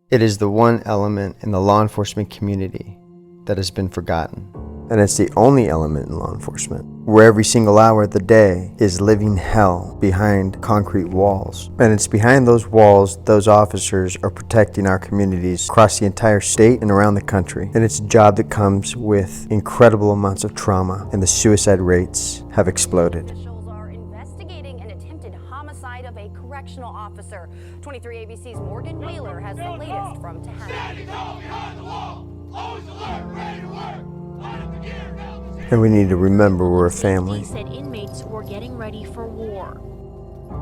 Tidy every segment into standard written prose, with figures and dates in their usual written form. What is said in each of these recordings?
It is the one element in the law enforcement community that has been forgotten. And it's the only element in law enforcement where every single hour of the day is living hell behind concrete walls. And it's behind those walls those officers are protecting our communities across the entire state and around the country. And it's a job that comes with incredible amounts of trauma, and the suicide rates have exploded. Officials are investigating an attempted homicide of a correctional officer. 23 ABC's Morgan Wheeler has the latest from Tallahassee. Standing tall behind the wall, always alert, ready to work. And we need to remember we're a family. He said inmates were getting ready for war.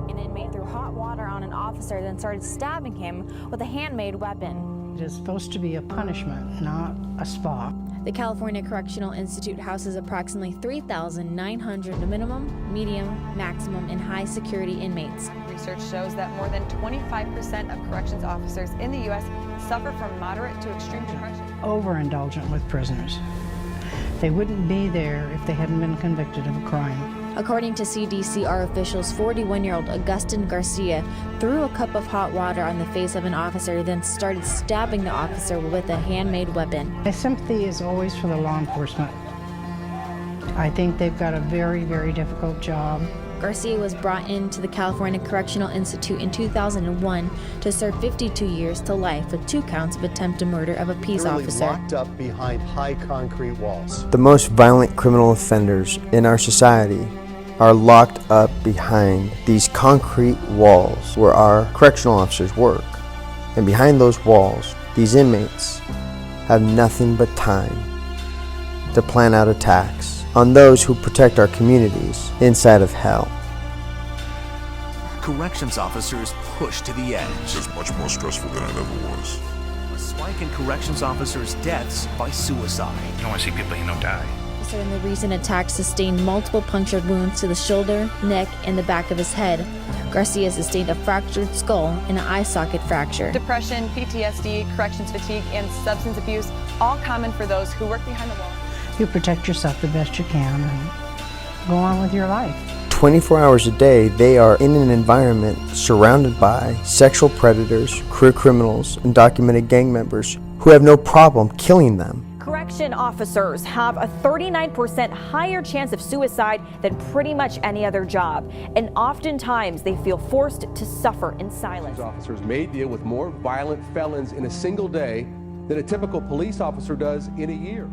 An inmate threw hot water on an officer, then started stabbing him with a handmade weapon. It is supposed to be a punishment, not a spa. The California Correctional Institute houses approximately 3,900 minimum, medium, maximum, and high security inmates. Research shows that more than 25% of corrections officers in the U.S. suffer from moderate to extreme depression. Overindulgent with prisoners. They wouldn't be there if they hadn't been convicted of a crime. According to CDCR officials, 41-year-old Augustin Garcia threw a cup of hot water on the face of an officer, then started stabbing the officer with a handmade weapon. My sympathy is always for the law enforcement. I think they've got a very, very difficult job. Garcia was brought into the California Correctional Institute in 2001 to serve 52 years to life with 2 counts of attempted murder of a peace officer. Locked up behind high concrete walls. The most violent criminal offenders in our society are locked up behind these concrete walls where our correctional officers work. And behind those walls, these inmates have nothing but time to plan out attacks on those who protect our communities inside of hell. Corrections officers pushed to the edge. It's much more stressful than it ever was. A spike in corrections officers' deaths by suicide. You don't want to see people die. In the recent attack sustained multiple punctured wounds to the shoulder, neck, and the back of his head. Garcia sustained a fractured skull and an eye socket fracture. Depression, PTSD, corrections fatigue, and substance abuse, all common for those who work behind the wall. You protect yourself the best you can and go on with your life. 24 hours a day, they are in an environment surrounded by sexual predators, career criminals, and documented gang members who have no problem killing them. Correction officers have a 39% higher chance of suicide than pretty much any other job. And oftentimes they feel forced to suffer in silence. Officers may deal with more violent felons in a single day than a typical police officer does in a year.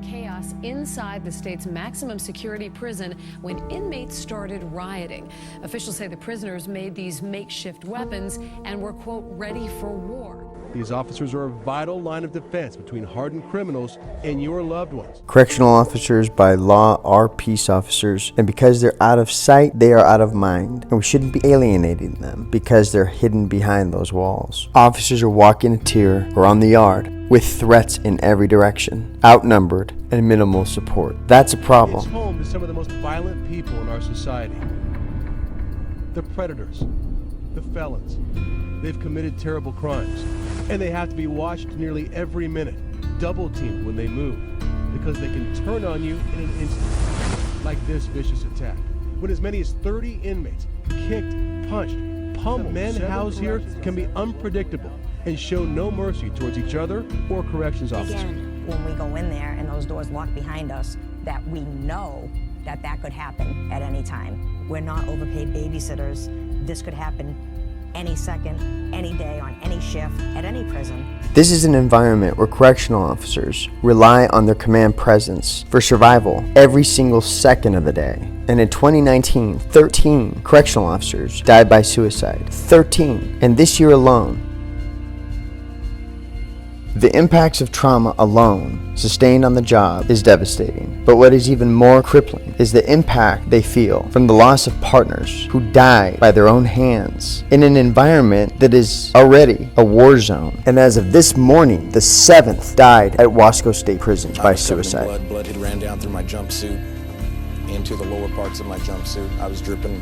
Chaos inside the state's maximum security prison when inmates started rioting. Officials say the prisoners made these makeshift weapons and were, quote, ready for war. These officers are a vital line of defense between hardened criminals and your loved ones. Correctional officers by law are peace officers, and because they're out of sight, they are out of mind, and we shouldn't be alienating them because they're hidden behind those walls. Officers are walking a tier or on the yard with threats in every direction, outnumbered and minimal support. That's a problem. It's home to some of the most violent people in our society. The predators, the felons. They've committed terrible crimes, and they have to be watched nearly every minute, double-teamed when they move, because they can turn on you in an instant, like this vicious attack, when as many as 30 inmates kicked, punched, pummeled. The men housed here can be unpredictable and show no mercy towards each other or corrections officers. Again, when we go in there and those doors lock behind us, that we know that could happen at any time. We're not overpaid babysitters. This could happen any second, any day, on any shift, at any prison. This is an environment where correctional officers rely on their command presence for survival every single second of the day. And in 2019, 13 correctional officers died by suicide. 13. And this year alone, the impacts of trauma alone sustained on the job is devastating. But what is even more crippling is the impact they feel from the loss of partners who die by their own hands in an environment that is already a war zone. And as of this morning, the 7th died at Wasco State Prison by suicide. Blood had ran down through my jumpsuit into the lower parts of my jumpsuit. I was dripping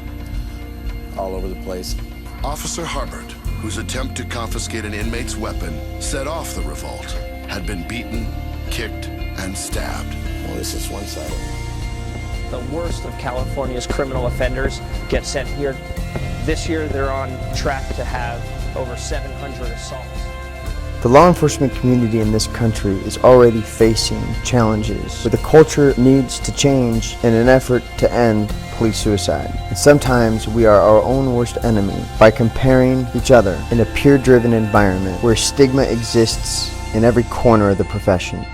all over the place. Officer Harbert, whose attempt to confiscate an inmate's weapon set off the revolt, had been beaten, kicked, and stabbed. Well, this is one-sided. The worst of California's criminal offenders get sent here. This year, they're on track to have over 700 assaults. The law enforcement community in this country is already facing challenges, but the culture needs to change in an effort to end police suicide. And sometimes we are our own worst enemy by comparing each other in a peer-driven environment where stigma exists in every corner of the profession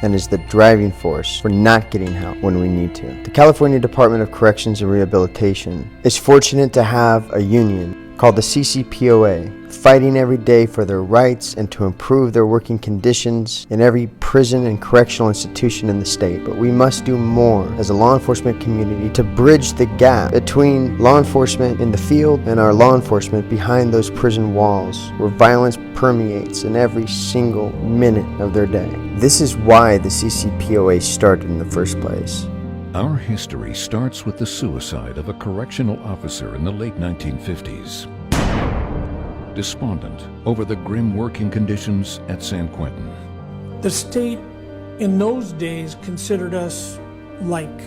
and is the driving force for not getting help when we need to. The California Department of Corrections and Rehabilitation is fortunate to have a union called the CCPOA, fighting every day for their rights and to improve their working conditions in every prison and correctional institution in the state. But we must do more as a law enforcement community to bridge the gap between law enforcement in the field and our law enforcement behind those prison walls where violence permeates in every single minute of their day. This is why the CCPOA started in the first place. Our history starts with the suicide of a correctional officer in the late 1950s. Despondent over the grim working conditions at San Quentin. The state in those days considered us like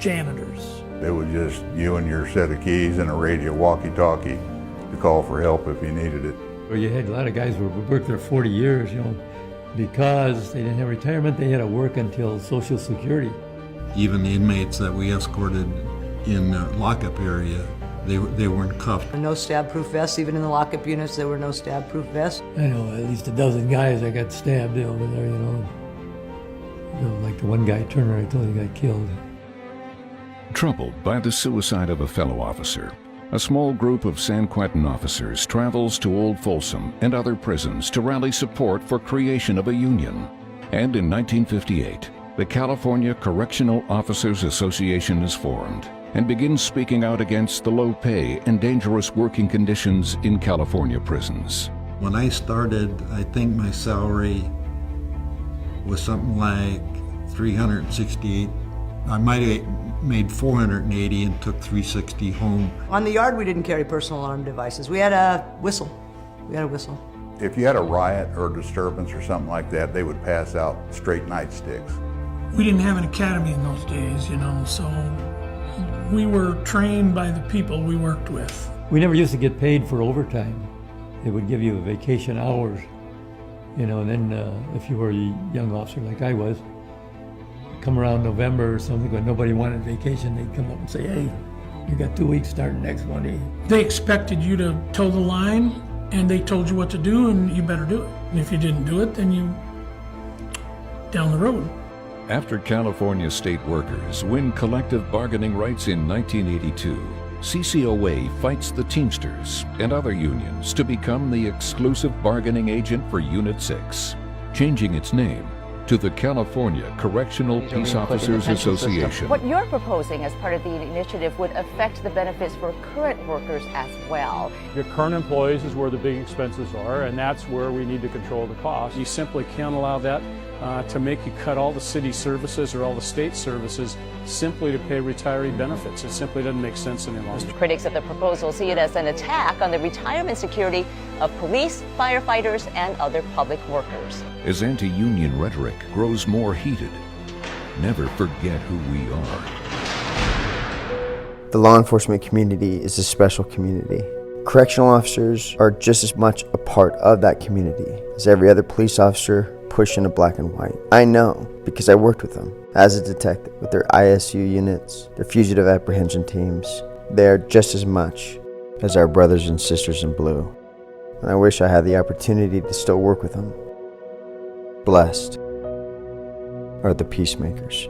janitors. It was just you and your set of keys and a radio walkie-talkie to call for help if you needed it. Well, you had a lot of guys who worked there 40 years, because they didn't have retirement, they had to work until Social Security. Even the inmates that we escorted in the lockup area, they weren't cuffed. No stab-proof vests, even in the lockup units, there were no stab-proof vests. I know at least a dozen guys that got stabbed over there, like the one guy, Turner, I told you, got killed. Troubled by the suicide of a fellow officer, a small group of San Quentin officers travels to Old Folsom and other prisons to rally support for creation of a union. And in 1958, the California Correctional Officers Association is formed and begins speaking out against the low pay and dangerous working conditions in California prisons. When I started, I think my salary was something like $368. I might have made $480 and took $360 home. On the yard, we didn't carry personal alarm devices. We had a whistle. If you had a riot or a disturbance or something like that, they would pass out straight nightsticks. We didn't have an academy in those days, so we were trained by the people we worked with. We never used to get paid for overtime. They would give you vacation hours, and then if you were a young officer like I was, come around November or something, when nobody wanted vacation, they'd come up and say, hey, you got 2 weeks starting next Monday. They expected you to toe the line, and they told you what to do, and you better do it. And if you didn't do it, then you down the road. After California state workers win collective bargaining rights in 1982, CCOA fights the Teamsters and other unions to become the exclusive bargaining agent for Unit 6, changing its name to the California Correctional Peace Officers Association. What you're proposing as part of the initiative would affect the benefits for current workers as well. Your current employees is where the big expenses are, and that's where we need to control the cost. You simply can't allow that to make you cut all the city services or all the state services simply to pay retiree benefits. It simply doesn't make sense any longer. Critics of the proposal see it as an attack on the retirement security of police, firefighters, and other public workers. As anti-union rhetoric grows more heated, never forget who we are. The law enforcement community is a special community. Correctional officers are just as much a part of that community as every other police officer pushing a black and white. I know because I worked with them as a detective with their ISU units, their fugitive apprehension teams. They are just as much as our brothers and sisters in blue. And I wish I had the opportunity to still work with them. Blessed are the peacemakers.